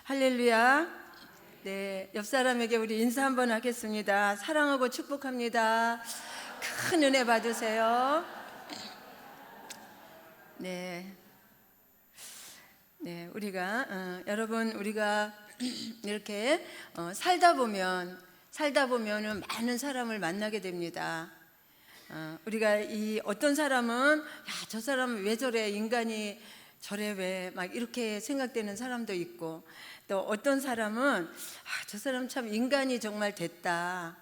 할렐루야. 네, 옆 사람에게 우리 인사 한번 하겠습니다. 사랑하고 축복합니다. 큰 은혜 받으세요. 네, 여러분 우리가 이렇게 살다 보면은 많은 사람을 만나게 됩니다. 우리가 이 어떤 사람은 저 사람은 왜 저래, 인간이 저래 왜 막 이렇게 생각되는 사람도 있고, 또 어떤 사람은 저 사람 참 인간이 정말 됐다.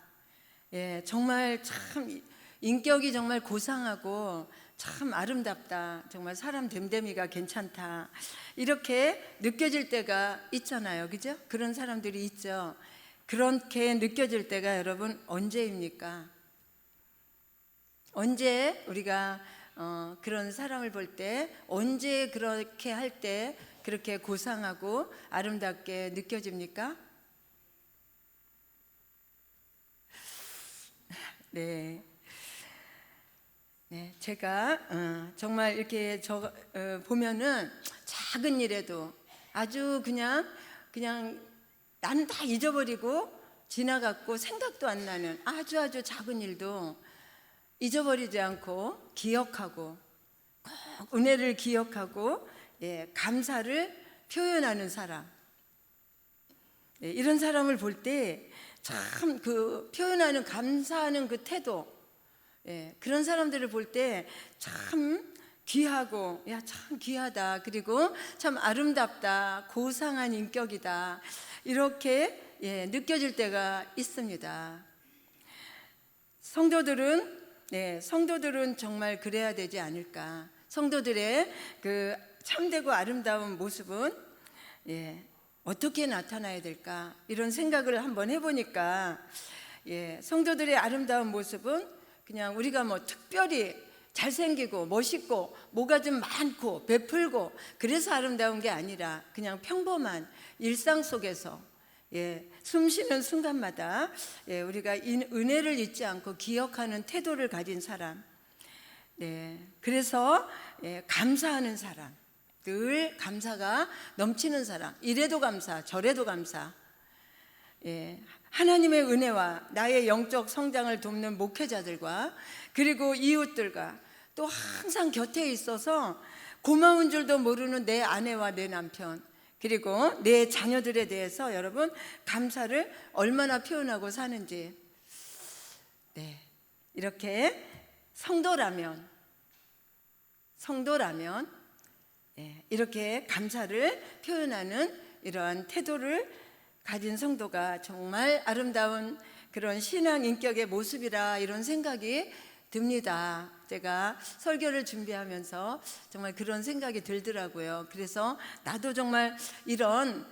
예, 정말 참 인격이 정말 고상하고 참 아름답다. 정말 사람 됨됨이가 괜찮다. 이렇게 느껴질 때가 있잖아요, 그죠? 그런 사람들이 있죠. 그렇게 느껴질 때가 여러분 언제입니까? 언제 우리가 그런 사람을 볼 때, 언제 그렇게 할 때 그렇게 고상하고 아름답게 느껴집니까? 네, 제가 정말 이렇게 보면은 작은 일에도 아주 그냥 나는 다 잊어버리고 지나갔고 생각도 안 나는 아주 작은 일도 잊어버리지 않고 기억하고 꼭 은혜를 기억하고 감사를 표현하는 사람, 이런 사람을 볼 때 참 그 표현하는 감사하는 그 태도, 그런 사람들을 볼 때 참 귀하고 참 귀하다, 그리고 참 아름답다, 고상한 인격이다, 이렇게 느껴질 때가 있습니다. 성도들은 정말 그래야 되지 않을까. 성도들의 그 참되고 아름다운 모습은 어떻게 나타나야 될까, 이런 생각을 한번 해보니까 성도들의 아름다운 모습은 그냥 우리가 뭐 특별히 잘생기고 멋있고 뭐가 좀 많고 베풀고 그래서 아름다운 게 아니라 그냥 평범한 일상 속에서 숨 쉬는 순간마다 우리가 은혜를 잊지 않고 기억하는 태도를 가진 사람, 그래서 감사하는 사람, 늘 감사가 넘치는 사람, 이래도 감사 저래도 감사, 하나님의 은혜와 나의 영적 성장을 돕는 목회자들과 그리고 이웃들과 또 항상 곁에 있어서 고마운 줄도 모르는 내 아내와 내 남편, 그리고 내 자녀들에 대해서 여러분 감사를 얼마나 표현하고 사는지, 이렇게 성도라면 이렇게 감사를 표현하는 이러한 태도를 가진 성도가 정말 아름다운 그런 신앙 인격의 모습이라, 이런 생각이 듭니다. 제가 설교를 준비하면서 정말 그런 생각이 들더라고요. 그래서 나도 정말 이런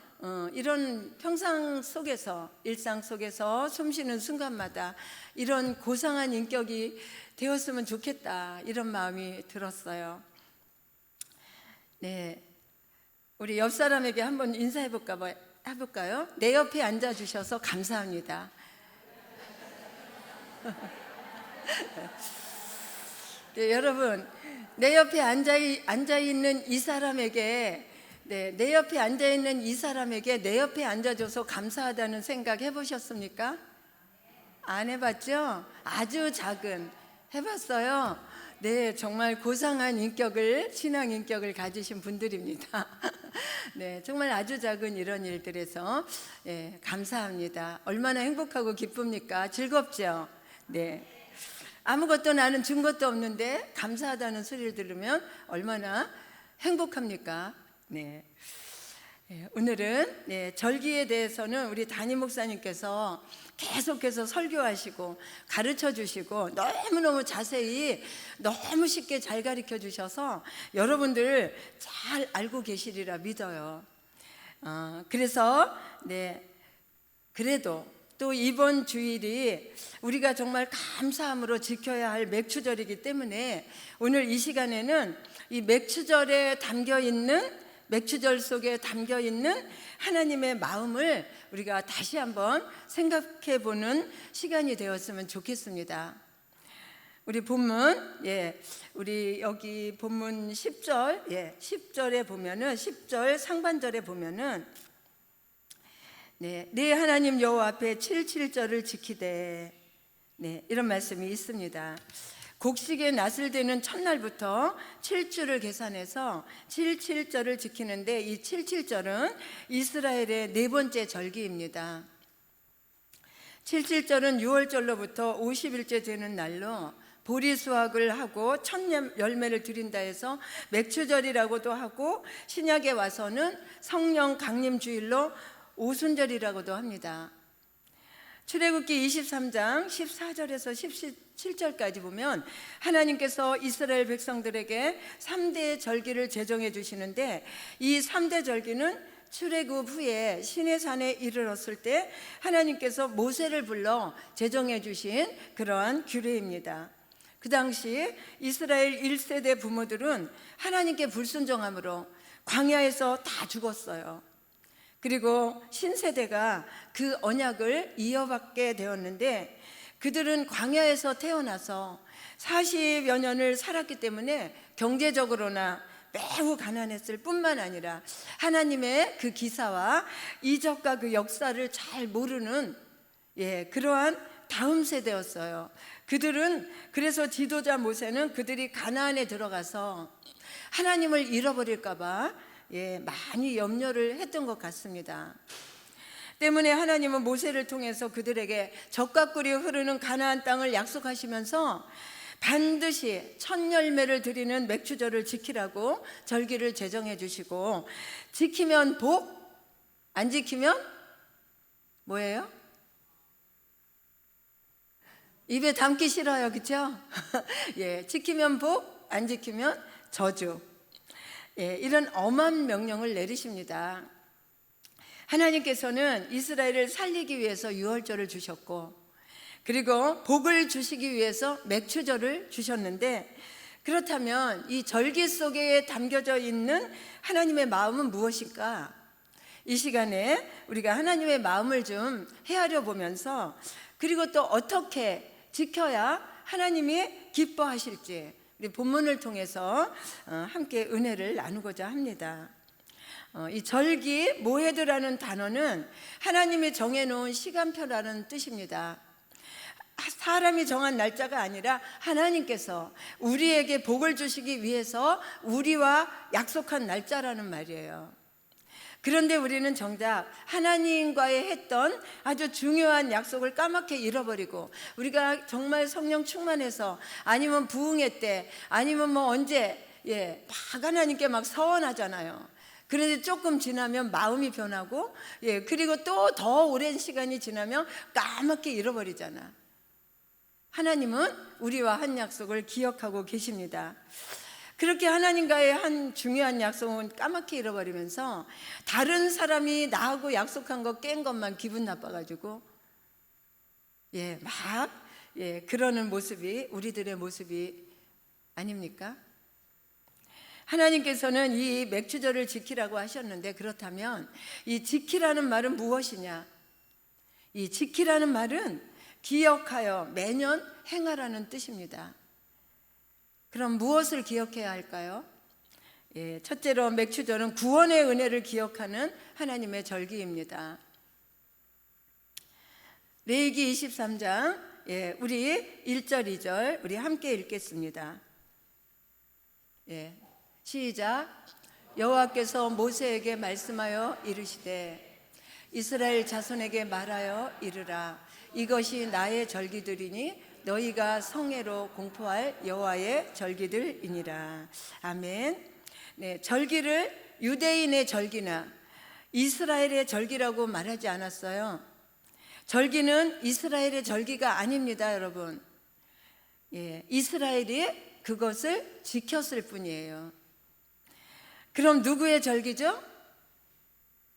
평상 속에서, 일상 속에서 숨쉬는 순간마다 이런 고상한 인격이 되었으면 좋겠다, 이런 마음이 들었어요. 우리 옆 사람에게 한번 해볼까요? 내 옆에 앉아주셔서 감사합니다. 여러분, 내 옆에 앉아있는 이 사람에게, 내 옆에 앉아있는 이 사람에게 내 옆에 앉아줘서 감사하다는 생각 해보셨습니까? 안 해봤죠? 아주 작은, 해봤어요? 정말 고상한 신앙 인격을 가지신 분들입니다. 정말 아주 작은 이런 일들에서 감사합니다. 얼마나 행복하고 기쁩니까? 즐겁죠? 아무것도 나는 준 것도 없는데 감사하다는 소리를 들으면 얼마나 행복합니까? 오늘은 절기에 대해서는 우리 담임 목사님께서 계속해서 설교하시고 가르쳐 주시고 너무너무 자세히, 너무 쉽게 잘 가르쳐 주셔서 여러분들 잘 알고 계시리라 믿어요. 그래서 그래도 또 이번 주일이 우리가 정말 감사함으로 지켜야 할 맥추절이기 때문에 오늘 이 시간에는 이 맥추절 속에 담겨 있는 하나님의 마음을 우리가 다시 한번 생각해 보는 시간이 되었으면 좋겠습니다. 우리 본문, 우리 여기 본문 10절, 10절에 보면은, 10절 상반절에 보면은 네, 네 하나님 여호와 앞에 77절을 지키되, 네, 이런 말씀이 있습니다. 곡식의 낫을 되는 첫날부터 7주를 계산해서 77절을 지키는데, 이 77절은 이스라엘의 네 번째 절기입니다. 77절은 6월절로부터 50일째 되는 날로 보리 수확을 하고 첫 열매를 드린다 해서 맥추절이라고도 하고, 신약에 와서는 성령 강림 주일로 오순절이라고도 합니다. 출애굽기 23장 14절에서 17절까지 보면 하나님께서 이스라엘 백성들에게 3대 절기를 제정해 주시는데, 이 3대 절기는 출애굽 후에 시내산에 이르렀을 때 하나님께서 모세를 불러 제정해 주신 그러한 규례입니다. 그 당시 이스라엘 1세대 부모들은 하나님께 불순종함으로 광야에서 다 죽었어요. 그리고 신세대가 그 언약을 이어받게 되었는데, 그들은 광야에서 태어나서 40여 년을 살았기 때문에 경제적으로나 매우 가난했을 뿐만 아니라 하나님의 그 기사와 이적과 그 역사를 잘 모르는 그러한 다음 세대였어요. 그들은, 그래서 지도자 모세는 그들이 가나안에 들어가서 하나님을 잃어버릴까 봐 많이 염려를 했던 것 같습니다. 때문에 하나님은 모세를 통해서 그들에게 젖과 꿀이 흐르는 가나안 땅을 약속하시면서 반드시 첫 열매를 드리는 맥추절을 지키라고 절기를 제정해 주시고, 지키면 복, 안 지키면 뭐예요? 입에 담기 싫어요, 그렇죠? 지키면 복, 안 지키면 저주. 이런 엄한 명령을 내리십니다. 하나님께서는 이스라엘을 살리기 위해서 유월절을 주셨고, 그리고 복을 주시기 위해서 맥추절을 주셨는데, 그렇다면 이 절기 속에 담겨져 있는 하나님의 마음은 무엇일까? 이 시간에 우리가 하나님의 마음을 좀 헤아려 보면서, 그리고 또 어떻게 지켜야 하나님이 기뻐하실지 우리 본문을 통해서 함께 은혜를 나누고자 합니다. 이 절기 모헤드라는 단어는 하나님이 정해놓은 시간표라는 뜻입니다. 사람이 정한 날짜가 아니라 하나님께서 우리에게 복을 주시기 위해서 우리와 약속한 날짜라는 말이에요. 그런데 우리는 정작 하나님과의 했던 아주 중요한 약속을 까맣게 잃어버리고, 우리가 정말 성령 충만해서 아니면 부흥회 때 아니면 뭐 언제 막 하나님께 막 서원하잖아요. 그런데 조금 지나면 마음이 변하고, 그리고 또 더 오랜 시간이 지나면 까맣게 잃어버리잖아. 하나님은 우리와 한 약속을 기억하고 계십니다. 그렇게 하나님과의 한 중요한 약속은 까맣게 잃어버리면서 다른 사람이 나하고 약속한 거 깬 것만 기분 나빠가지고 그러는 모습이 우리들의 모습이 아닙니까? 하나님께서는 이 맥추절을 지키라고 하셨는데, 그렇다면 이 지키라는 말은 무엇이냐? 이 지키라는 말은 기억하여 매년 행하라는 뜻입니다. 그럼 무엇을 기억해야 할까요? 첫째로 맥추절은 구원의 은혜를 기억하는 하나님의 절기입니다. 레위기 23장 우리 1절 2절 우리 함께 읽겠습니다. 시작. 여호와께서 모세에게 말씀하여 이르시되 이스라엘 자손에게 말하여 이르라. 이것이 나의 절기들이니 너희가 성회로 공포할 여호와의 절기들이니라. 아멘. 절기를 유대인의 절기나 이스라엘의 절기라고 말하지 않았어요. 절기는 이스라엘의 절기가 아닙니다, 여러분. 이스라엘이 그것을 지켰을 뿐이에요. 그럼 누구의 절기죠?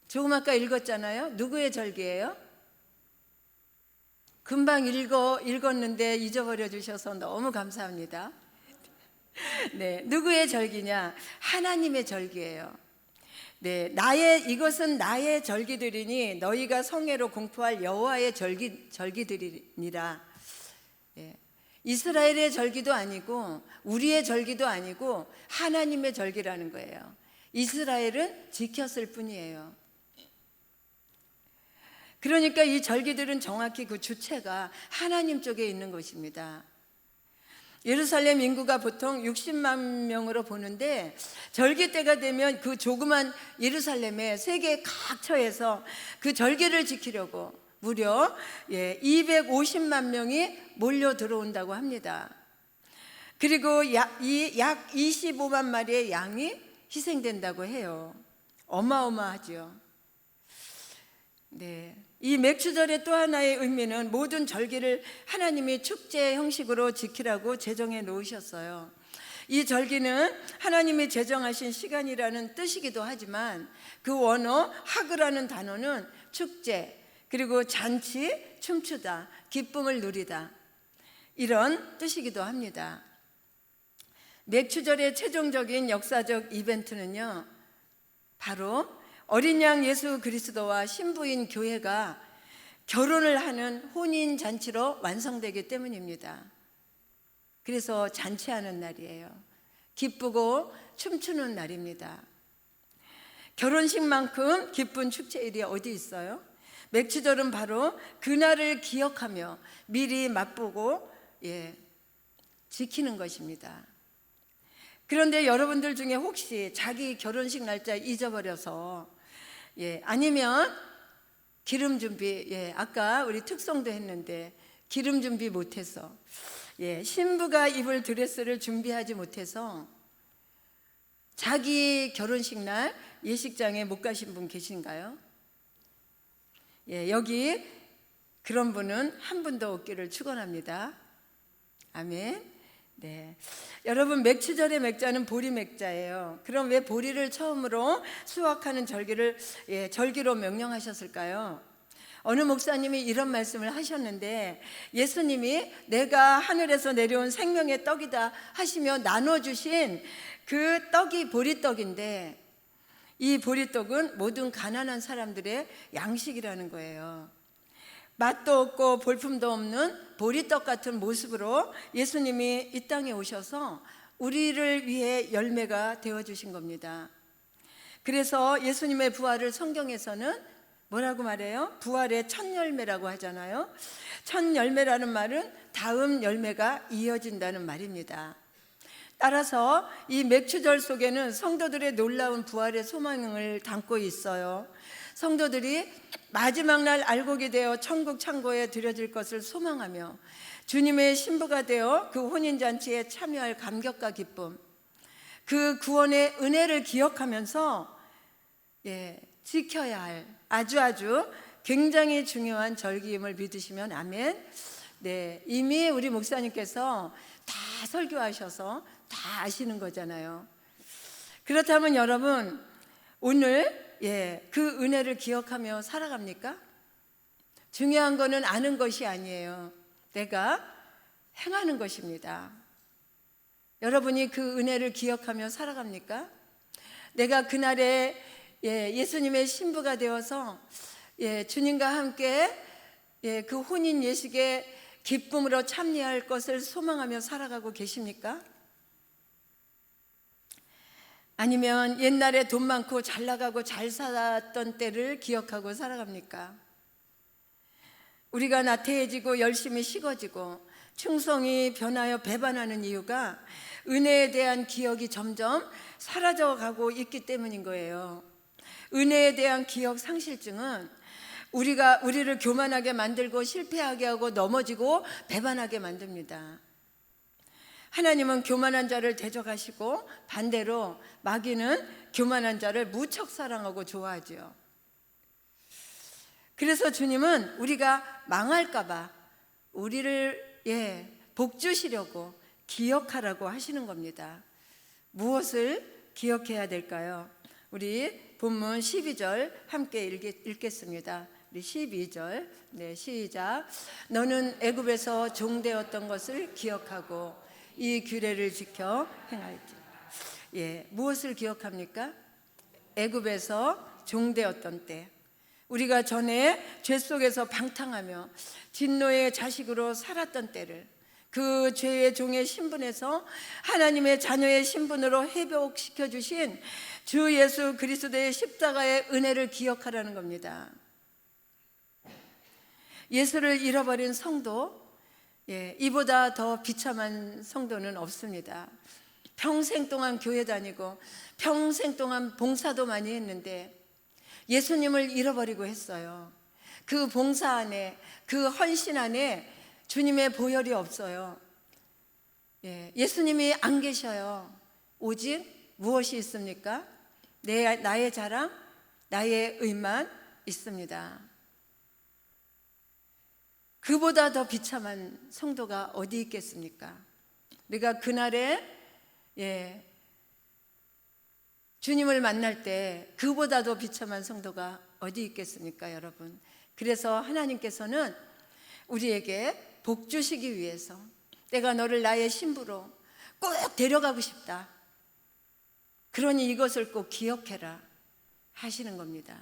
조금 아까 읽었잖아요. 누구의 절기예요? 금방 읽었는데 잊어버려 주셔서 너무 감사합니다. 누구의 절기냐? 하나님의 절기예요. 이것은 나의 절기들이니 너희가 성회로 공포할 여호와의 절기들이니라. 이스라엘의 절기도 아니고 우리의 절기도 아니고 하나님의 절기라는 거예요. 이스라엘은 지켰을 뿐이에요. 그러니까 이 절기들은 정확히 그 주체가 하나님 쪽에 있는 것입니다. 예루살렘 인구가 보통 60만 명으로 보는데 절기 때가 되면 그 조그만 예루살렘에 세계 각처에서 그 절기를 지키려고 무려 250만 명이 몰려 들어온다고 합니다. 그리고 약 25만 마리의 양이 희생된다고 해요. 어마어마하죠. 네. 이 맥추절의 또 하나의 의미는 모든 절기를 하나님이 축제 형식으로 지키라고 제정해 놓으셨어요. 이 절기는 하나님이 제정하신 시간이라는 뜻이기도 하지만 그 원어 하그라는 단어는 축제, 그리고 잔치, 춤추다, 기쁨을 누리다, 이런 뜻이기도 합니다. 맥추절의 최종적인 역사적 이벤트는요, 바로 어린 양 예수 그리스도와 신부인 교회가 결혼을 하는 혼인 잔치로 완성되기 때문입니다. 그래서 잔치하는 날이에요. 기쁘고 춤추는 날입니다. 결혼식만큼 기쁜 축제일이 어디 있어요? 맥추절은 바로 그날을 기억하며 미리 맛보고 지키는 것입니다. 그런데 여러분들 중에 혹시 자기 결혼식 날짜 잊어버려서 아니면 기름 준비, 아까 우리 특송도 했는데 기름 준비 못해서 신부가 입을 드레스를 준비하지 못해서 자기 결혼식 날 예식장에 못 가신 분 계신가요? 여기 그런 분은 한 분도 없기를 축원합니다. 아멘. 네, 여러분 맥추절의 맥자는 보리 맥자예요. 그럼 왜 보리를 처음으로 수확하는 절기를 절기로 명령하셨을까요? 어느 목사님이 이런 말씀을 하셨는데 예수님이 내가 하늘에서 내려온 생명의 떡이다 하시며 나눠주신 그 떡이 보리떡인데 이 보리떡은 모든 가난한 사람들의 양식이라는 거예요. 맛도 없고 볼품도 없는 보리떡 같은 모습으로 예수님이 이 땅에 오셔서 우리를 위해 열매가 되어주신 겁니다. 그래서 예수님의 부활을 성경에서는 뭐라고 말해요? 부활의 첫 열매라고 하잖아요. 첫 열매라는 말은 다음 열매가 이어진다는 말입니다. 따라서 이 맥추절 속에는 성도들의 놀라운 부활의 소망을 담고 있어요. 성도들이 마지막 날 알곡이 되어 천국 창고에 들여질 것을 소망하며 주님의 신부가 되어 그 혼인잔치에 참여할 감격과 기쁨, 그 구원의 은혜를 기억하면서 지켜야 할 아주 굉장히 중요한 절기임을 믿으시면 아멘. 네, 이미 우리 목사님께서 다 설교하셔서 다 아시는 거잖아요. 그렇다면 여러분 오늘 그 은혜를 기억하며 살아갑니까? 중요한 거는 아는 것이 아니에요. 내가 행하는 것입니다. 여러분이 그 은혜를 기억하며 살아갑니까? 내가 그날에 예수님의 신부가 되어서 주님과 함께 그 혼인 예식에 기쁨으로 참여할 것을 소망하며 살아가고 계십니까? 아니면 옛날에 돈 많고 잘 나가고 잘 살았던 때를 기억하고 살아갑니까? 우리가 나태해지고 열심히 식어지고 충성이 변하여 배반하는 이유가 은혜에 대한 기억이 점점 사라져가고 있기 때문인 거예요. 은혜에 대한 기억 상실증은 우리를 교만하게 만들고 실패하게 하고 넘어지고 배반하게 만듭니다. 하나님은 교만한 자를 대적하시고 반대로 마귀는 교만한 자를 무척 사랑하고 좋아하죠. 그래서 주님은 우리가 망할까 봐 우리를 복 주시려고 기억하라고 하시는 겁니다. 무엇을 기억해야 될까요? 우리 본문 12절 함께 읽겠습니다. 우리 12절 시작. 너는 애굽에서 종되었던 것을 기억하고 이 규례를 지켜 행할지. 무엇을 기억합니까? 애굽에서 종되었던 때, 우리가 전에 죄 속에서 방탕하며 진노의 자식으로 살았던 때를, 그 죄의 종의 신분에서 하나님의 자녀의 신분으로 회복시켜 주신 주 예수 그리스도의 십자가의 은혜를 기억하라는 겁니다. 예수를 잃어버린 성도, 이보다 더 비참한 성도는 없습니다. 평생 동안 교회 다니고 평생 동안 봉사도 많이 했는데 예수님을 잃어버리고 했어요. 그 봉사 안에, 그 헌신 안에 주님의 보혈이 없어요. 예수님이 안 계셔요. 오직 무엇이 있습니까? 나의 자랑, 나의 의만 있습니다. 그보다 더 비참한 성도가 어디 있겠습니까? 우리가 그날에 주님을 만날 때 그보다 더 비참한 성도가 어디 있겠습니까, 여러분? 그래서 하나님께서는 우리에게 복 주시기 위해서 내가 너를 나의 신부로 꼭 데려가고 싶다. 그러니 이것을 꼭 기억해라 하시는 겁니다.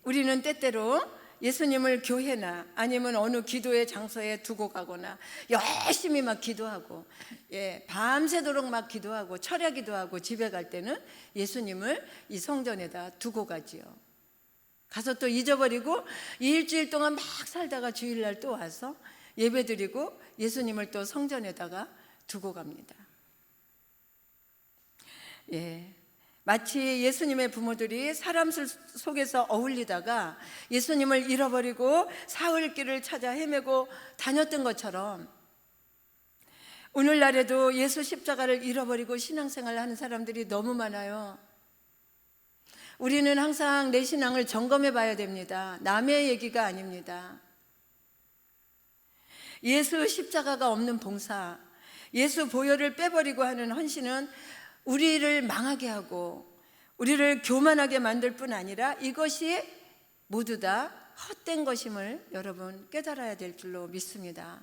우리는 때때로 예수님을 교회나 아니면 어느 기도의 장소에 두고 가거나 열심히 막 기도하고 밤새도록 막 기도하고 철야 기도하고 집에 갈 때는 예수님을 이 성전에다 두고 가지요. 가서 또 잊어버리고 일주일 동안 막 살다가 주일날 또 와서 예배드리고 예수님을 또 성전에다가 두고 갑니다. 마치 예수님의 부모들이 사람 속에서 어울리다가 예수님을 잃어버리고 사흘길을 찾아 헤매고 다녔던 것처럼 오늘날에도 예수 십자가를 잃어버리고 신앙생활을 하는 사람들이 너무 많아요. 우리는 항상 내 신앙을 점검해 봐야 됩니다. 남의 얘기가 아닙니다. 예수 십자가가 없는 봉사, 예수 보혈을 빼버리고 하는 헌신은 우리를 망하게 하고 우리를 교만하게 만들 뿐 아니라 이것이 모두 다 헛된 것임을 여러분 깨달아야 될 줄로 믿습니다.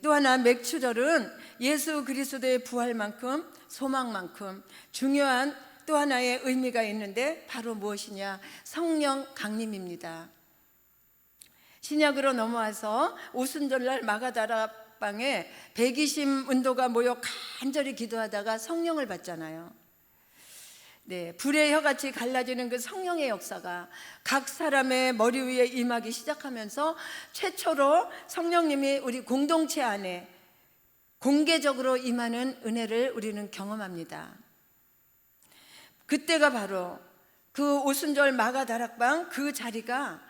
또 하나 맥추절은 예수 그리스도의 부활만큼 소망만큼 중요한 또 하나의 의미가 있는데 바로 무엇이냐? 성령 강림입니다. 신약으로 넘어와서 오순절날 마가다락방에 120 문도가 모여 간절히 기도하다가 성령을 받잖아요. 불의 혀같이 갈라지는 그 성령의 역사가 각 사람의 머리 위에 임하기 시작하면서 최초로 성령님이 우리 공동체 안에 공개적으로 임하는 은혜를 우리는 경험합니다. 그때가 바로 그 오순절 마가다락방 그 자리가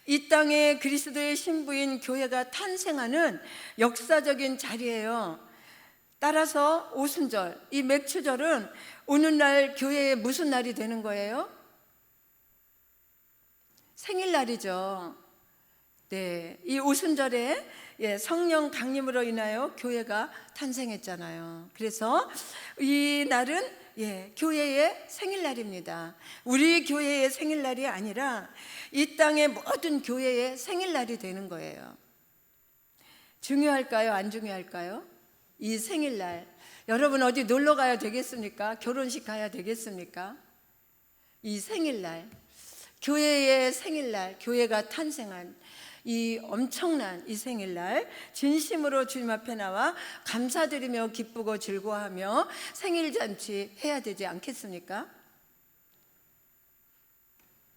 이 땅에 그리스도의 신부인 교회가 탄생하는 역사적인 자리예요. 따라서 오순절, 이 맥추절은 오늘날 교회의 무슨 날이 되는 거예요? 생일날이죠. 이 오순절에 성령 강림으로 인하여 교회가 탄생했잖아요. 그래서 이 날은 교회의 생일날입니다. 우리 교회의 생일날이 아니라 이 땅의 모든 교회의 생일날이 되는 거예요. 중요할까요? 안 중요할까요? 이 생일날 여러분 어디 놀러 가야 되겠습니까? 결혼식 가야 되겠습니까? 이 생일날, 교회의 생일날, 교회가 탄생한 이 엄청난 이 생일날 진심으로 주님 앞에 나와 감사드리며 기쁘고 즐거워하며 생일잔치 해야 되지 않겠습니까?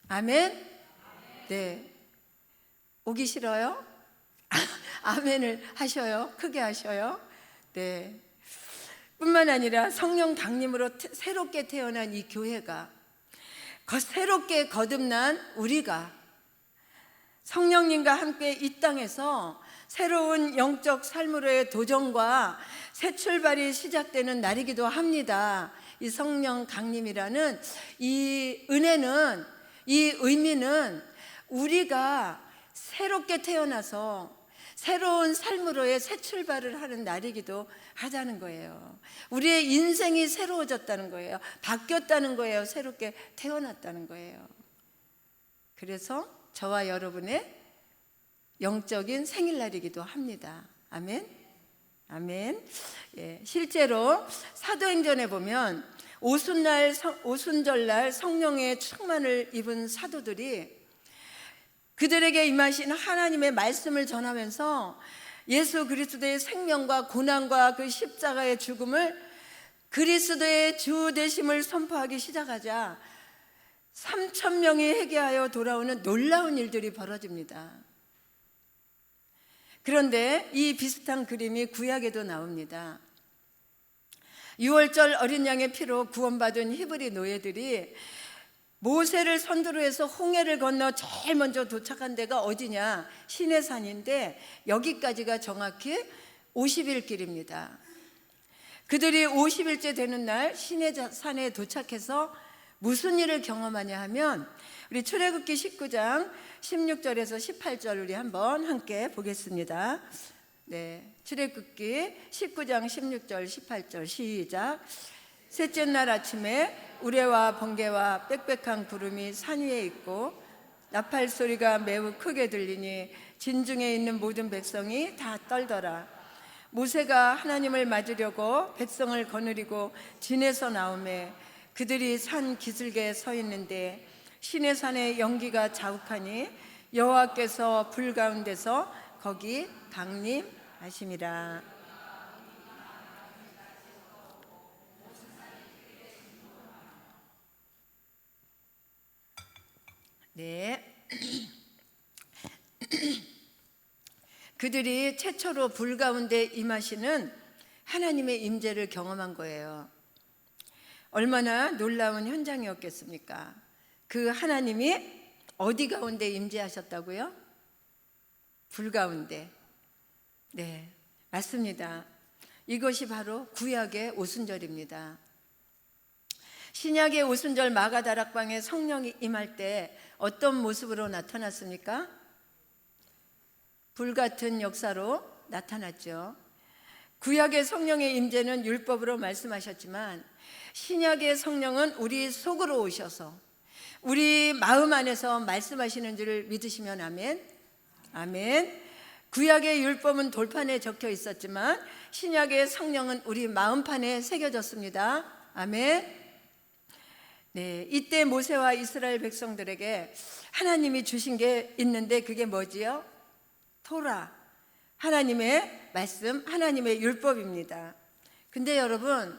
아멘? 오기 싫어요? 아멘을 하셔요. 크게 하셔요. 뿐만 아니라 성령 강림으로 새롭게 태어난 이 교회가 새롭게 거듭난 우리가 성령님과 함께 이 땅에서 새로운 영적 삶으로의 도전과 새 출발이 시작되는 날이기도 합니다. 이 성령 강림이라는 이 은혜는, 이 의미는 우리가 새롭게 태어나서 새로운 삶으로의 새 출발을 하는 날이기도 하다는 거예요. 우리의 인생이 새로워졌다는 거예요. 바뀌었다는 거예요. 새롭게 태어났다는 거예요. 그래서 저와 여러분의 영적인 생일날이기도 합니다. 아멘. 아멘. 실제로 사도행전에 보면 오순절날 성령의 충만을 입은 사도들이 그들에게 임하신 하나님의 말씀을 전하면서 예수 그리스도의 생명과 고난과 그 십자가의 죽음을 그리스도의 주 되심을 선포하기 시작하자 3천 명이 회개하여 돌아오는 놀라운 일들이 벌어집니다. 그런데 이 비슷한 그림이 구약에도 나옵니다. 6월절 어린 양의 피로 구원받은 히브리 노예들이 모세를 선두로 해서 홍해를 건너 제일 먼저 도착한 데가 어디냐? 시내산인데 여기까지가 정확히 50일 길입니다. 그들이 50일째 되는 날 시내산에 도착해서 무슨 일을 경험하냐 하면 우리 출애굽기 19장 16절에서 18절 우리 한번 함께 보겠습니다. 네, 출애굽기 19장 16절 18절 시작. 셋째 날 아침에 우레와 번개와 빽빽한 구름이 산 위에 있고 나팔 소리가 매우 크게 들리니 진중에 있는 모든 백성이 다 떨더라. 모세가 하나님을 맞으려고 백성을 거느리고 진에서 나오매 그들이 산 기슭에 서 있는데 시내산의 연기가 자욱하니 여호와께서 불 가운데서 거기 강림하심이라. 네. 그들이 최초로 불 가운데 임하시는 하나님의 임재를 경험한 거예요. 얼마나 놀라운 현장이었겠습니까? 그 하나님이 어디 가운데 임재하셨다고요? 불 가운데. 네, 맞습니다. 이것이 바로 구약의 오순절입니다. 신약의 오순절 마가다락방에 성령이 임할 때 어떤 모습으로 나타났습니까? 불같은 역사로 나타났죠. 구약의 성령의 임재는 율법으로 말씀하셨지만 신약의 성령은 우리 속으로 오셔서 우리 마음 안에서 말씀하시는 줄을 믿으시면 아멘. 아멘. 구약의 율법은 돌판에 적혀 있었지만 신약의 성령은 우리 마음판에 새겨졌습니다. 아멘. 네, 이때 모세와 이스라엘 백성들에게 하나님이 주신 게 있는데 그게 뭐지요? 토라, 하나님의 말씀, 하나님의 율법입니다. 근데 여러분,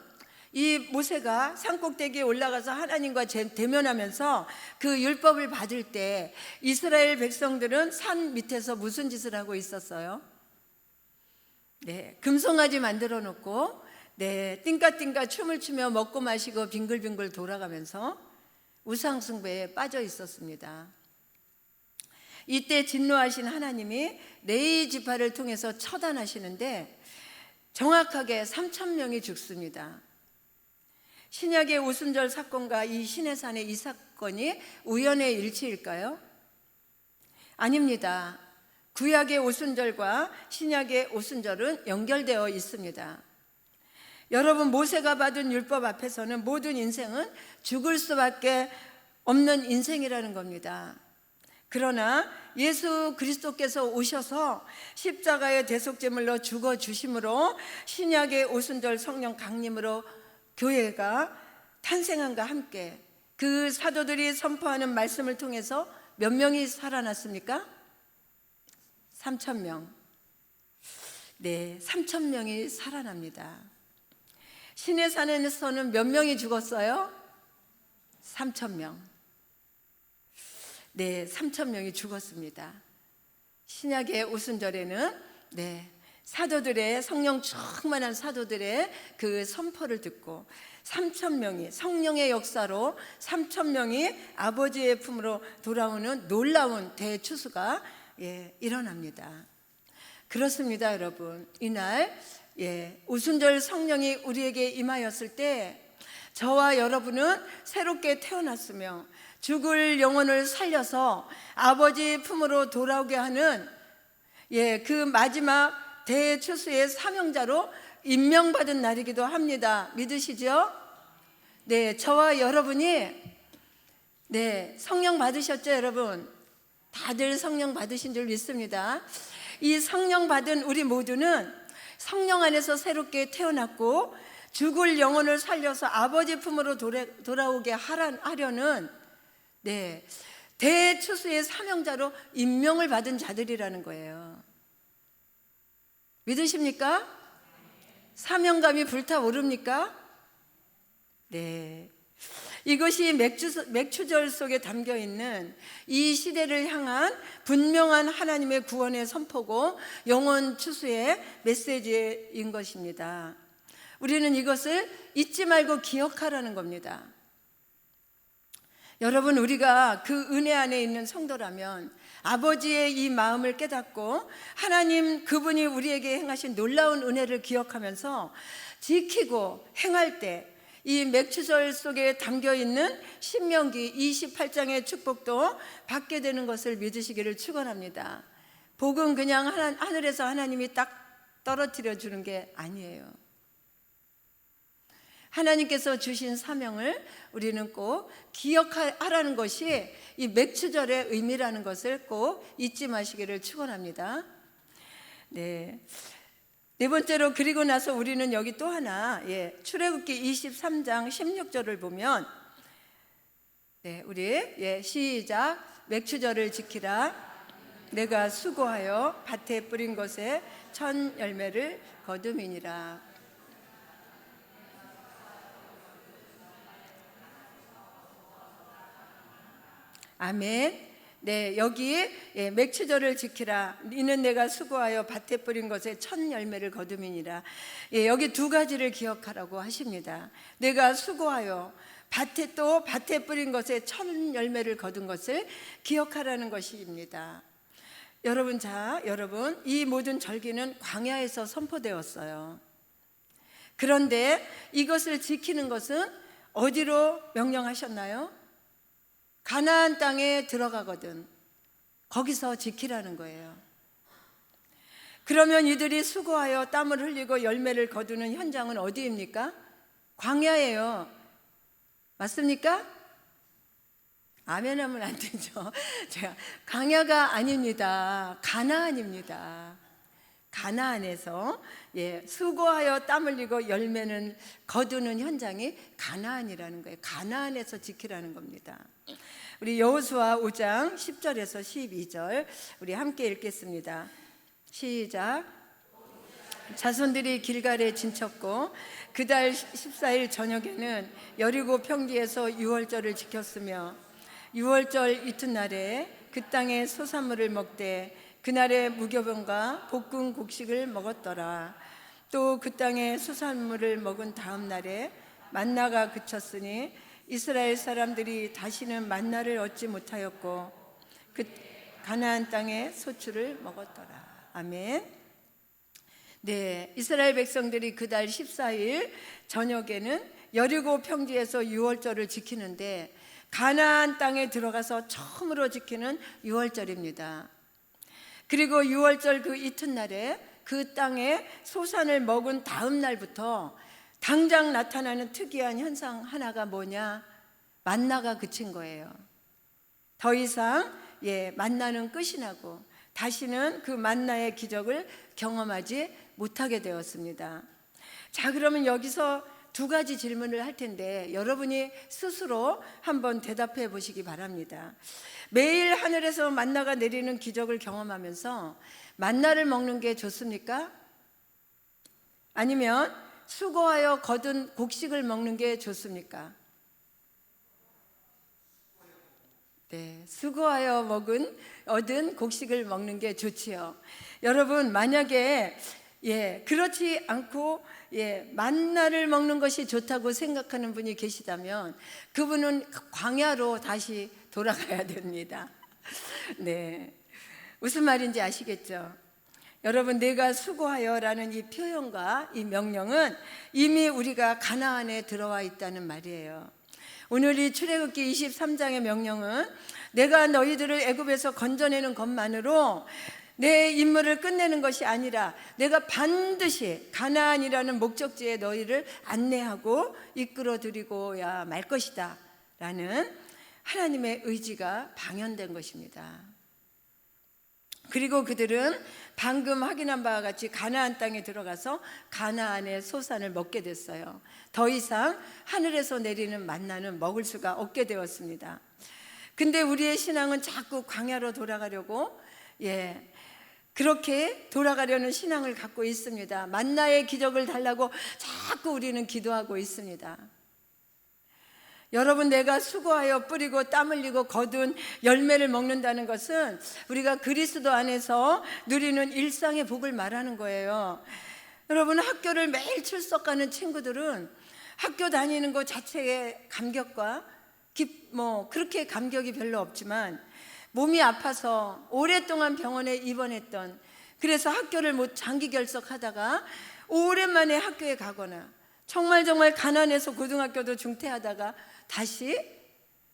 이 모세가 산꼭대기에 올라가서 하나님과 대면하면서 그 율법을 받을 때 이스라엘 백성들은 산 밑에서 무슨 짓을 하고 있었어요? 네, 금송아지 만들어 놓고 네, 띵까띵까 춤을 추며 먹고 마시고 빙글빙글 돌아가면서 우상숭배에 빠져 있었습니다. 이때 진노하신 하나님이 레위 지파를 통해서 처단하시는데 정확하게 3천 명이 죽습니다. 신약의 오순절 사건과 이 시내산의 이 사건이 우연의 일치일까요? 아닙니다. 구약의 오순절과 신약의 오순절은 연결되어 있습니다. 여러분, 모세가 받은 율법 앞에서는 모든 인생은 죽을 수밖에 없는 인생이라는 겁니다. 그러나 예수 그리스도께서 오셔서 십자가의 대속제물로 죽어주심으로 신약의 오순절 성령 강림으로 교회가 탄생함과 함께 그 사도들이 선포하는 말씀을 통해서 몇 명이 살아났습니까? 3천 명. 네, 3천 명이 살아납니다. 시내산에서는 몇 명이 죽었어요? 3천 명. 네, 3천 명이 죽었습니다. 신약의 오순절에는 네, 사도들의 성령 충만한 사도들의 그 선포를 듣고 3천 명이 성령의 역사로 3천 명이 아버지의 품으로 돌아오는 놀라운 대추수가 일어납니다. 그렇습니다, 여러분. 이날 오순절 성령이 우리에게 임하였을 때 저와 여러분은 새롭게 태어났으며 죽을 영혼을 살려서 아버지 품으로 돌아오게 하는 그 마지막 대추수의 사명자로 임명받은 날이기도 합니다. 믿으시죠? 네, 저와 여러분이 성령 받으셨죠, 여러분? 다들 성령 받으신 줄 믿습니다. 이 성령 받은 우리 모두는 성령 안에서 새롭게 태어났고 죽을 영혼을 살려서 아버지 품으로 돌아오게 하려는 대추수의 사명자로 임명을 받은 자들이라는 거예요. 믿으십니까? 사명감이 불타오릅니까? 네. 이것이 맥추절 속에 담겨 있는 이 시대를 향한 분명한 하나님의 구원의 선포고 영원 추수의 메시지인 것입니다. 우리는 이것을 잊지 말고 기억하라는 겁니다. 여러분, 우리가 그 은혜 안에 있는 성도라면 아버지의 이 마음을 깨닫고 하나님 그분이 우리에게 행하신 놀라운 은혜를 기억하면서 지키고 행할 때 이 맥추절 속에 담겨 있는 신명기 28장의 축복도 받게 되는 것을 믿으시기를 축원합니다. 복은 그냥 하늘에서 하나님이 딱 떨어뜨려 주는 게 아니에요. 하나님께서 주신 사명을 우리는 꼭 기억하라는 것이 이 맥추절의 의미라는 것을 꼭 잊지 마시기를 축원합니다. 네. 네 번째로, 그리고 나서 우리는 여기 또 하나, 출애굽기 23장 16절을 보면, 우리 시작. 맥추절을 지키라. 내가 수고하여 밭에 뿌린 것에 첫 열매를 거둠이니라. 아멘. 네, 여기 맥추절을 지키라. 이는 내가 수고하여 밭에 뿌린 것에 첫 열매를 거둠이니라. 여기 두 가지를 기억하라고 하십니다. 내가 수고하여 밭에 뿌린 것에 첫 열매를 거둔 것을 기억하라는 것입니다. 여러분, 이 모든 절기는 광야에서 선포되었어요. 그런데 이것을 지키는 것은 어디로 명령하셨나요? 가나안 땅에 들어가거든 거기서 지키라는 거예요. 그러면 이들이 수고하여 땀을 흘리고 열매를 거두는 현장은 어디입니까? 광야예요. 맞습니까? 아멘 하면 안 되죠. 제가 광야가 아닙니다. 가나안입니다. 가나안에서 수고하여 땀 흘리고 열매는 거두는 현장이 가나안이라는 거예요. 가나안에서 지키라는 겁니다. 우리 여호수아 5장 10절에서 12절 우리 함께 읽겠습니다. 시작. 자손들이 길갈에 진쳤고 그달 14일 저녁에는 여리고 평지에서 유월절을 지켰으며 유월절 이튿날에 그 땅의 소산물을 먹되 그날에 무교병과 볶은 곡식을 먹었더라. 또 그 땅의 수산물을 먹은 다음 날에 만나가 그쳤으니 이스라엘 사람들이 다시는 만나를 얻지 못하였고 그 가나안 땅의 소출을 먹었더라. 아멘. 네, 이스라엘 백성들이 그달 14일 저녁에는 여리고 평지에서 유월절을 지키는데 가나안 땅에 들어가서 처음으로 지키는 유월절입니다. 그리고 유월절 그 이튿날에 그 땅에 소산을 먹은 다음 날부터 당장 나타나는 특이한 현상 하나가 뭐냐? 만나가 그친 거예요. 더 이상 만나는 끝이 나고 다시는 그 만나의 기적을 경험하지 못하게 되었습니다. 자, 그러면 여기서 두 가지 질문을 할 텐데 여러분이 스스로 한번 대답해 보시기 바랍니다. 매일 하늘에서 만나가 내리는 기적을 경험하면서 만나를 먹는 게 좋습니까? 아니면 수고하여 거둔 곡식을 먹는 게 좋습니까? 네, 수고하여 얻은 곡식을 먹는 게 좋지요. 여러분, 만약에 그렇지 않고 만나를 먹는 것이 좋다고 생각하는 분이 계시다면 그분은 광야로 다시 돌아가야 됩니다. 네, 무슨 말인지 아시겠죠? 여러분, 내가 수고하여라는 이 표현과 이 명령은 이미 우리가 가나안에 들어와 있다는 말이에요. 오늘 이 출애굽기 23장의 명령은 내가 너희들을 애굽에서 건져내는 것만으로 내 임무를 끝내는 것이 아니라 내가 반드시 가나안이라는 목적지에 너희를 안내하고 이끌어 드리고야 말 것이다 라는 하나님의 의지가 방현된 것입니다. 그리고 그들은 방금 확인한 바와 같이 가나안 땅에 들어가서 가나안의 소산을 먹게 됐어요. 더 이상 하늘에서 내리는 만나는 먹을 수가 없게 되었습니다. 근데 우리의 신앙은 자꾸 광야로 돌아가려고 그렇게 돌아가려는 신앙을 갖고 있습니다. 만나의 기적을 달라고 자꾸 우리는 기도하고 있습니다. 여러분, 내가 수고하여 뿌리고 땀 흘리고 거둔 열매를 먹는다는 것은 우리가 그리스도 안에서 누리는 일상의 복을 말하는 거예요. 여러분, 학교를 매일 출석하는 친구들은 학교 다니는 것 자체의 감격과 그렇게 감격이 별로 없지만, 몸이 아파서 오랫동안 병원에 입원했던, 그래서 학교를 못 장기 결석하다가 오랜만에 학교에 가거나, 정말 가난해서 고등학교도 중퇴하다가 다시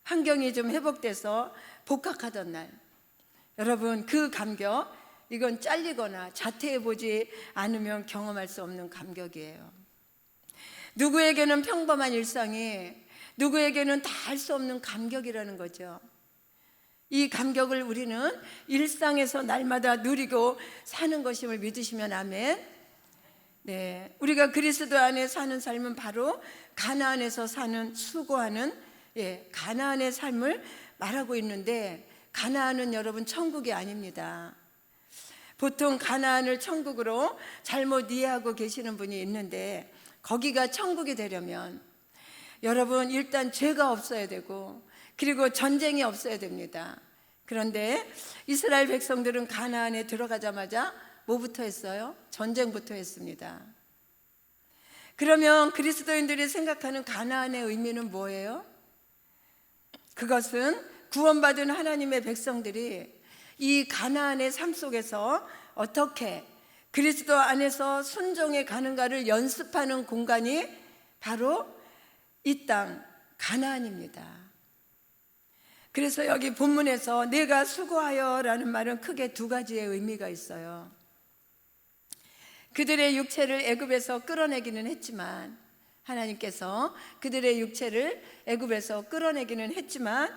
환경이 좀 회복돼서 복학하던 날, 여러분, 그 감격, 이건 잘리거나 자퇴해보지 않으면 경험할 수 없는 감격이에요. 누구에게는 평범한 일상이 누구에게는 다 할 수 없는 감격이라는 거죠. 이 감격을 우리는 일상에서 날마다 누리고 사는 것임을 믿으시면 아멘. 네, 우리가 그리스도 안에 사는 삶은 바로 가나안에서 사는 수고하는 가나안의 삶을 말하고 있는데, 가나안은 여러분 천국이 아닙니다. 보통 가나안을 천국으로 잘못 이해하고 계시는 분이 있는데, 거기가 천국이 되려면 여러분 일단 죄가 없어야 되고, 그리고 전쟁이 없어야 됩니다. 그런데 이스라엘 백성들은 가나안에 들어가자마자 뭐부터 했어요? 전쟁부터 했습니다. 그러면 그리스도인들이 생각하는 가나안의 의미는 뭐예요? 그것은 구원받은 하나님의 백성들이 이 가나안의 삶 속에서 어떻게 그리스도 안에서 순종해 가는가를 연습하는 공간이 바로 이 땅 가나안입니다. 그래서 여기 본문에서 내가 수고하여 라는 말은 크게 두 가지의 의미가 있어요. 그들의 육체를 애굽에서 끌어내기는 했지만, 하나님께서 그들의 육체를 애굽에서 끌어내기는 했지만,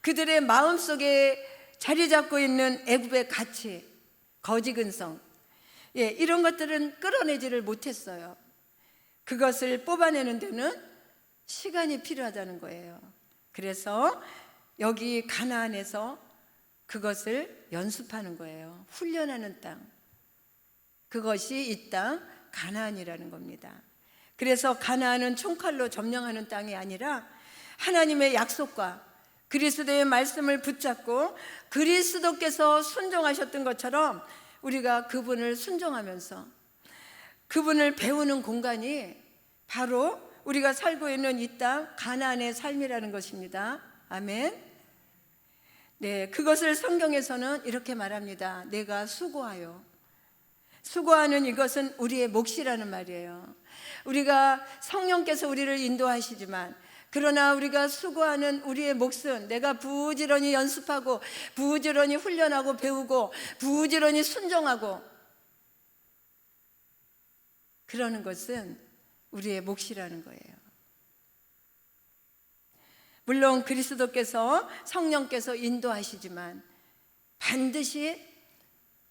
그들의 마음속에 자리 잡고 있는 애굽의 가치, 거지 근성, 이런 것들은 끌어내지를 못했어요. 그것을 뽑아내는 데는 시간이 필요하다는 거예요. 그래서 여기 가나안에서 그것을 연습하는 거예요. 훈련하는 땅, 그것이 이 땅 가나안이라는 겁니다. 그래서 가나안은 총칼로 점령하는 땅이 아니라 하나님의 약속과 그리스도의 말씀을 붙잡고 그리스도께서 순종하셨던 것처럼 우리가 그분을 순종하면서 그분을 배우는 공간이 바로 우리가 살고 있는 이 땅 가나안의 삶이라는 것입니다. 아멘. 네, 그것을 성경에서는 이렇게 말합니다. 내가 수고하여. 수고하는 이것은 우리의 몫이라는 말이에요. 우리가 성령께서 우리를 인도하시지만, 그러나 우리가 수고하는 우리의 몫은 내가 부지런히 연습하고 부지런히 훈련하고 배우고 부지런히 순종하고 그러는 것은 우리의 몫이라는 거예요. 물론 그리스도께서 성령께서 인도하시지만 반드시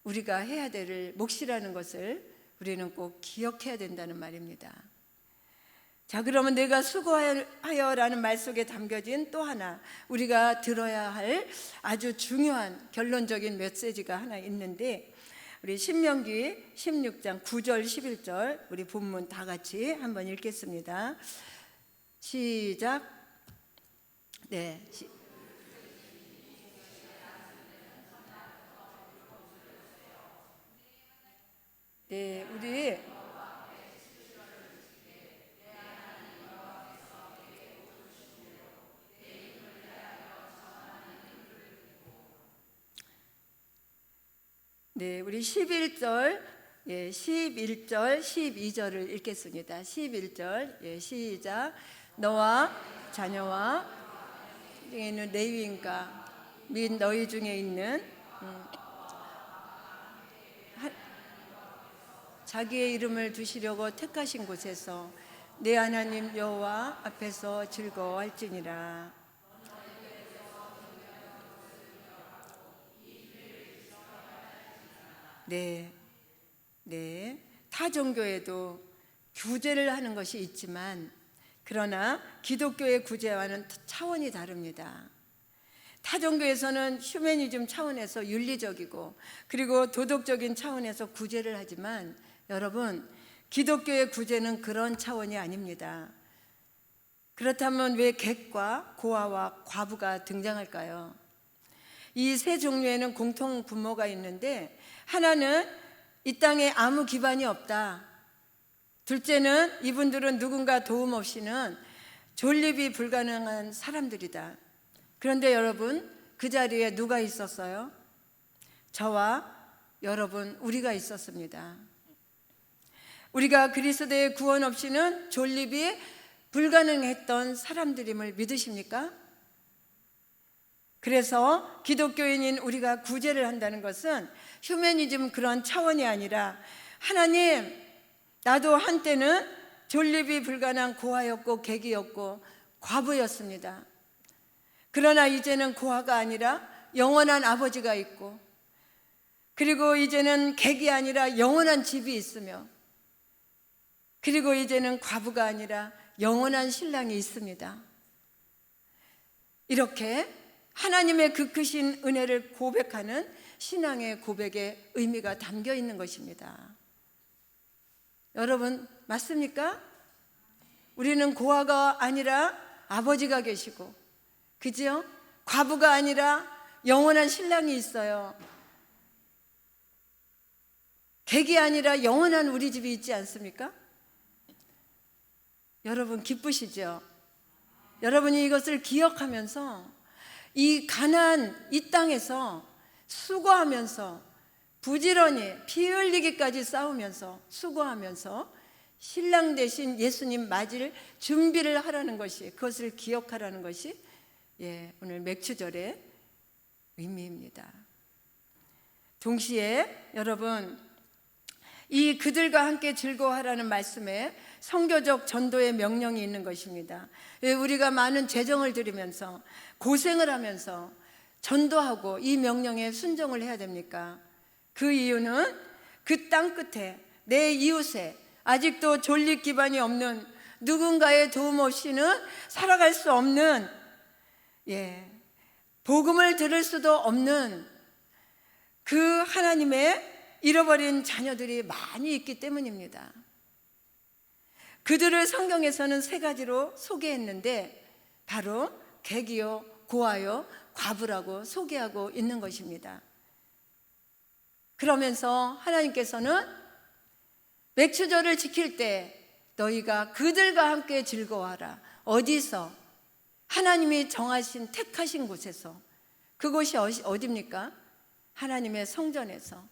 우리가 해야 될 몫이라는 것을 우리는 꼭 기억해야 된다는 말입니다. 자, 그러면 내가 수고하여 라는 말 속에 담겨진 또 하나 우리가 들어야 할 아주 중요한 결론적인 메시지가 하나 있는데, 우리 신명기 16장 9절 11절 우리 본문 다 같이 한번 읽겠습니다. 시작. 네. 네, 우리 네, 우리 11절, 11절, 12절을 읽겠습니다. 11절, 시작. 너와 자녀와 중에 있는 레위인과 및 너희 중에 있는 자기의 이름을 두시려고 택하신 곳에서 내 하나님 여호와 앞에서 즐거워할지니라. 네. 타 종교에도 구제를 하는 것이 있지만, 그러나 기독교의 구제와는 차원이 다릅니다. 타 종교에서는 휴머니즘 차원에서 윤리적이고 그리고 도덕적인 차원에서 구제를 하지만, 여러분, 기독교의 구제는 그런 차원이 아닙니다. 그렇다면 왜 객과 고아와 과부가 등장할까요? 이 세 종류에는 공통 분모가 있는데, 하나는 이 땅에 아무 기반이 없다. 둘째는 이분들은 누군가 도움 없이는 존립이 불가능한 사람들이다. 그런데 여러분, 그 자리에 누가 있었어요? 저와 여러분, 우리가 있었습니다. 우리가 그리스도의 구원 없이는 존립이 불가능했던 사람들임을 믿으십니까? 그래서 기독교인인 우리가 구제를 한다는 것은 휴머니즘 그런 차원이 아니라, 하나님, 나도 한때는 존립이 불가능한 고아였고 객이었고 과부였습니다. 그러나 이제는 고아가 아니라 영원한 아버지가 있고, 그리고 이제는 객이 아니라 영원한 집이 있으며, 그리고 이제는 과부가 아니라 영원한 신랑이 있습니다. 이렇게 하나님의 그 크신 은혜를 고백하는 신앙의 고백의 의미가 담겨 있는 것입니다. 여러분, 맞습니까? 우리는 고아가 아니라 아버지가 계시고, 그죠? 과부가 아니라 영원한 신랑이 있어요. 객이 아니라 영원한 우리 집이 있지 않습니까? 여러분, 기쁘시죠? 여러분이 이것을 기억하면서 이 가나안 이 땅에서 수고하면서 부지런히 피 흘리기까지 싸우면서 수고하면서 신랑 대신 예수님 맞을 준비를 하라는 것이, 그것을 기억하라는 것이 오늘 맥추절의 의미입니다. 동시에 여러분, 이 그들과 함께 즐거워하라는 말씀에 선교적 전도의 명령이 있는 것입니다. 왜 우리가 많은 재정을 들이면서 고생을 하면서 전도하고 이 명령에 순종을 해야 됩니까? 그 이유는 그 땅 끝에 내 이웃에 아직도 존립 기반이 없는, 누군가의 도움 없이는 살아갈 수 없는, 복음을 들을 수도 없는 그 하나님의 잃어버린 자녀들이 많이 있기 때문입니다. 그들을 성경에서는 세 가지로 소개했는데, 바로 객이요, 고아요, 과부라고 소개하고 있는 것입니다. 그러면서 하나님께서는 맥추절을 지킬 때 너희가 그들과 함께 즐거워하라. 어디서? 하나님이 정하신 택하신 곳에서. 그곳이 어디입니까? 하나님의 성전에서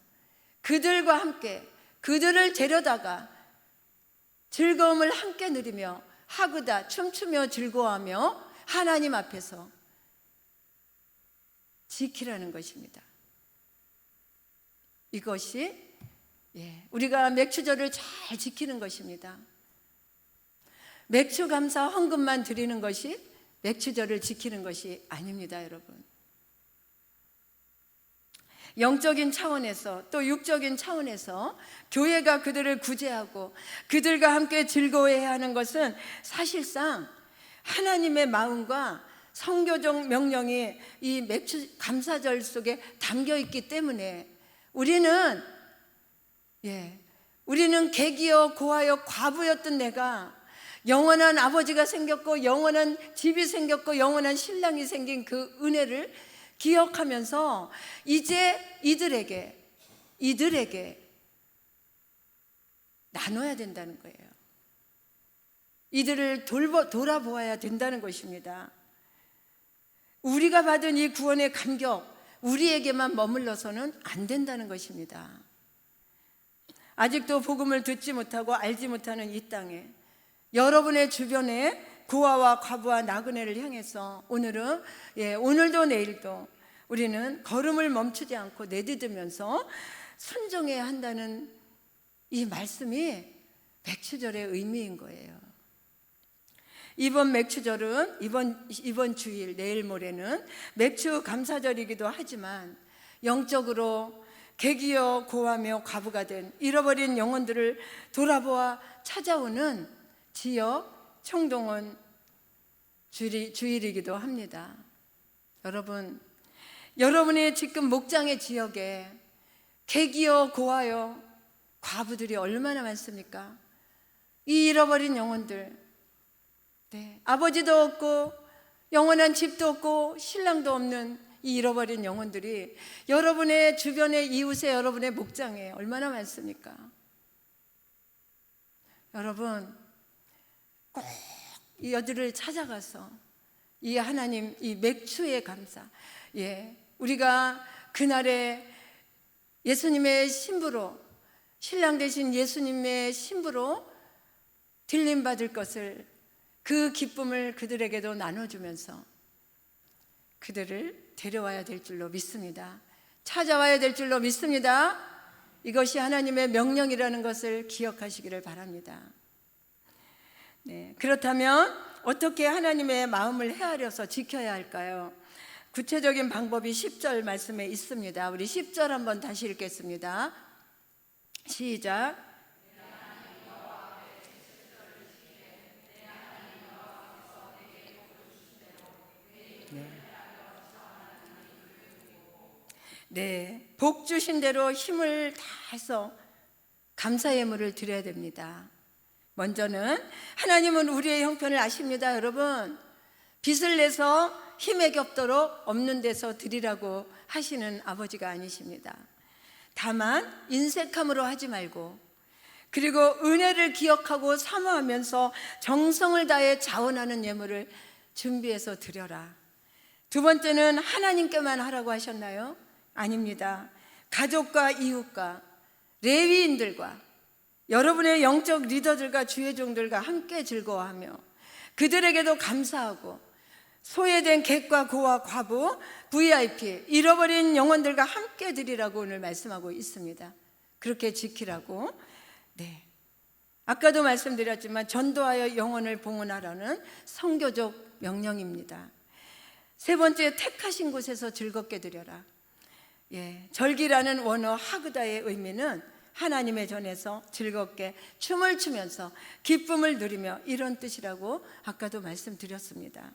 그들과 함께, 그들을 데려다가 즐거움을 함께 누리며 하그다 춤추며 즐거워하며 하나님 앞에서 지키라는 것입니다. 이것이 우리가 맥추절을 잘 지키는 것입니다. 맥추 감사 헌금만 드리는 것이 맥추절을 지키는 것이 아닙니다, 여러분. 영적인 차원에서 또 육적인 차원에서 교회가 그들을 구제하고 그들과 함께 즐거워해야 하는 것은 사실상 하나님의 마음과 선교적 명령이 이 맥추 감사절 속에 담겨 있기 때문에 우리는 객이여 고아여 과부였던 내가 영원한 아버지가 생겼고 영원한 집이 생겼고 영원한 신랑이 생긴 그 은혜를 기억하면서 이제 이들에게 나눠야 된다는 거예요. 이들을 돌아보아야 된다는 것입니다. 우리가 받은 이 구원의 감격, 우리에게만 머물러서는 안 된다는 것입니다. 아직도 복음을 듣지 못하고 알지 못하는 이 땅에 여러분의 주변에 고아와 과부와 나그네를 향해서 오늘도 내일도 우리는 걸음을 멈추지 않고 내디디면서 순종해야 한다는 이 말씀이 맥추절의 의미인 거예요. 이번 맥추절은 이번 주일 내일 모레는 맥추 감사절이기도 하지만 영적으로 객이여 고아며 과부가 된 잃어버린 영혼들을 돌아보아 찾아오는 지역 총동원 주일이기도 합니다. 여러분의 지금 목장의 지역에 객이여 고아여 과부들이 얼마나 많습니까? 이 잃어버린 영혼들, 네, 아버지도 없고 영원한 집도 없고 신랑도 없는 이 잃어버린 영혼들이 여러분의 주변의 이웃의 여러분의 목장에 얼마나 많습니까? 여러분 꼭 이 여들을 찾아가서 이 하나님 이 맥주의 감사, 우리가 그날에 예수님의 신부로, 신랑 되신 예수님의 신부로 들림 받을 것을, 그 기쁨을 그들에게도 나눠주면서 그들을 데려와야 될 줄로 믿습니다. 찾아와야 될 줄로 믿습니다. 이것이 하나님의 명령이라는 것을 기억하시기를 바랍니다. 네, 그렇다면 어떻게 하나님의 마음을 헤아려서 지켜야 할까요? 구체적인 방법이 10절 말씀에 있습니다. 우리 10절 한번 다시 읽겠습니다. 시작. 네, 복 주신 대로 힘을 다해서 감사 예물을 드려야 됩니다. 먼저는 하나님은 우리의 형편을 아십니다. 여러분, 빚을 내서 힘에 겹도록 없는 데서 드리라고 하시는 아버지가 아니십니다. 다만 인색함으로 하지 말고, 그리고 은혜를 기억하고 사모하면서 정성을 다해 자원하는 예물을 준비해서 드려라. 두 번째는 하나님께만 하라고 하셨나요? 아닙니다. 가족과 이웃과 레위인들과 여러분의 영적 리더들과 주의 종들과 함께 즐거워하며 그들에게도 감사하고, 소외된 객과 고와 과부, VIP, 잃어버린 영혼들과 함께 드리라고 오늘 말씀하고 있습니다. 그렇게 지키라고. 네, 아까도 말씀드렸지만 전도하여 영혼을 봉헌하라는 선교적 명령입니다. 세 번째, 택하신 곳에서 즐겁게 드려라. 절기라는 원어 하그다의 의미는 하나님의 전에서 즐겁게 춤을 추면서 기쁨을 누리며, 이런 뜻이라고 아까도 말씀드렸습니다.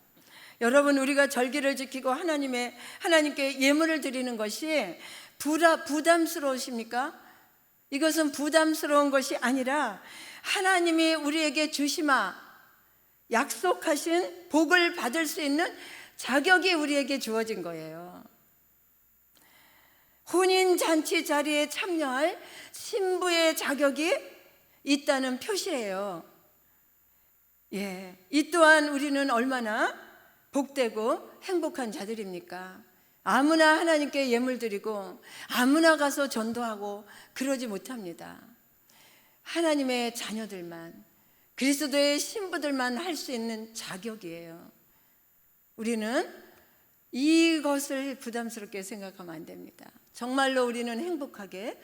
여러분, 우리가 절기를 지키고 하나님께 예물을 드리는 것이 부담스러우십니까? 이것은 부담스러운 것이 아니라 하나님이 우리에게 주시마 약속하신 복을 받을 수 있는 자격이 우리에게 주어진 거예요. 혼인잔치 자리에 참여할 신부의 자격이 있다는 표시예요. 이 또한 우리는 얼마나 복되고 행복한 자들입니까? 아무나 하나님께 예물 드리고 아무나 가서 전도하고 그러지 못합니다. 하나님의 자녀들만, 그리스도의 신부들만 할 수 있는 자격이에요. 우리는 이것을 부담스럽게 생각하면 안 됩니다. 정말로 우리는 행복하게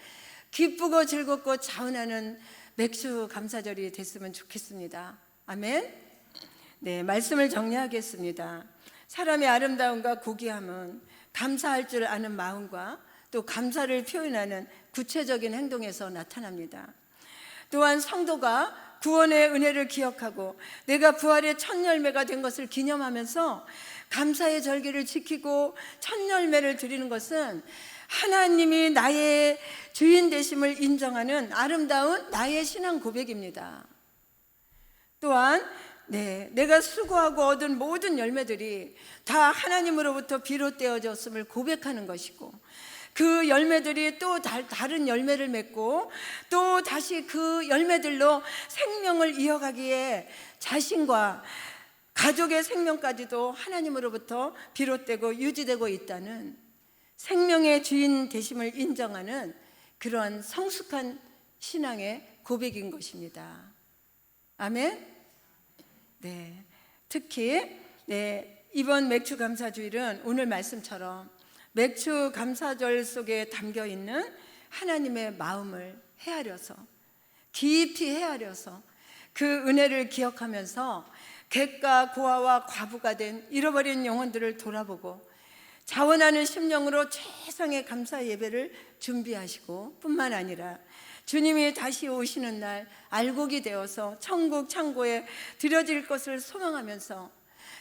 기쁘고 즐겁고 자원하는 맥주 감사절이 됐으면 좋겠습니다. 아멘. 네, 말씀을 정리하겠습니다. 사람의 아름다움과 고귀함은 감사할 줄 아는 마음과 또 감사를 표현하는 구체적인 행동에서 나타납니다. 또한 성도가 구원의 은혜를 기억하고 내가 부활의 첫 열매가 된 것을 기념하면서 감사의 절기를 지키고 첫 열매를 드리는 것은 하나님이 나의 주인 되심을 인정하는 아름다운 나의 신앙 고백입니다. 또한 내가 수고하고 얻은 모든 열매들이 다 하나님으로부터 비롯되어졌음을 고백하는 것이고, 그 열매들이 또 다른 열매를 맺고 또 다시 그 열매들로 생명을 이어가기에 자신과 가족의 생명까지도 하나님으로부터 비롯되고 유지되고 있다는 생명의 주인 되심을 인정하는 그러한 성숙한 신앙의 고백인 것입니다. 아멘. 네, 특히 이번 맥주 감사주일은 오늘 말씀처럼 맥주 감사절 속에 담겨 있는 하나님의 마음을 헤아려서, 깊이 헤아려서 그 은혜를 기억하면서 객과 고아와 과부가 된 잃어버린 영혼들을 돌아보고 자원하는 심령으로 최상의 감사 예배를 준비하시고, 뿐만 아니라 주님이 다시 오시는 날 알곡이 되어서 천국 창고에 드려질 것을 소망하면서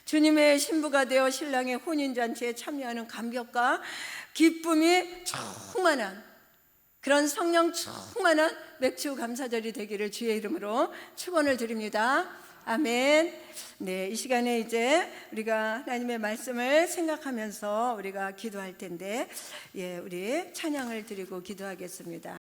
주님의 신부가 되어 신랑의 혼인잔치에 참여하는 감격과 기쁨이 충만한 그런 성령 충만한 맥주 감사절이 되기를 주의 이름으로 축원을 드립니다. 아멘. 네, 이 시간에 이제 우리가 하나님의 말씀을 생각하면서 우리가 기도할 텐데, 우리 찬양을 드리고 기도하겠습니다.